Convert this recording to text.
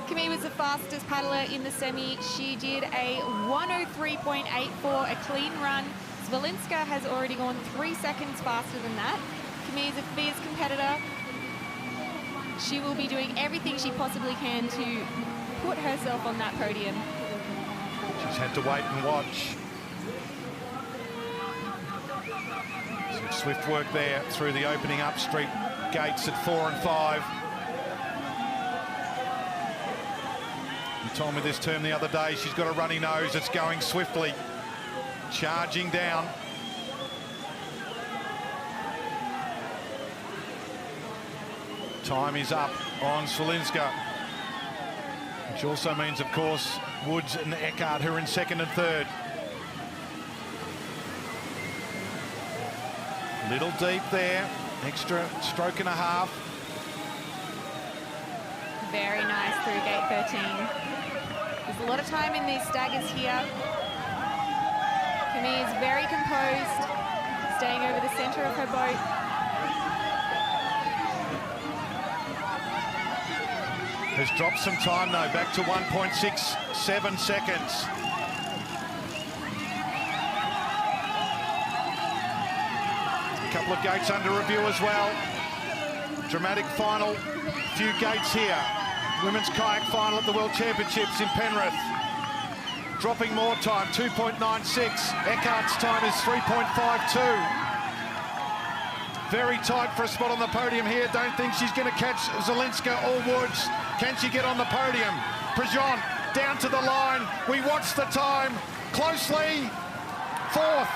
Camille was the fastest paddler in the semi. She did a 103.84, a clean run. Svalinska has already gone 3 seconds faster than that. Camille is a fierce competitor. She will be doing everything she possibly can to put herself on that podium. She's had to wait and watch. Some swift work there through the opening up street gates at 4 and 5. You told me this term the other day, she's got a runny nose, it's going swiftly. Charging down. Time is up on Svalinska, which also means, of course, Woods and Eckhart, who are in second and third. Little deep there, extra stroke and a half. Very nice through gate 13. There's a lot of time in these staggers here. Camille is very composed, staying over the center of her boat. Has dropped some time though, back to 1.67 seconds. A couple of gates under review as well. Dramatic final, few gates here. Women's kayak final at the World Championships in Penrith. Dropping more time, 2.96. Eckhart's time is 3.52. Very tight for a spot on the podium here. Don't think she's going to catch Svalinska or Woods. Can she get on the podium? Prigent down to the line. We watch the time closely. Fourth.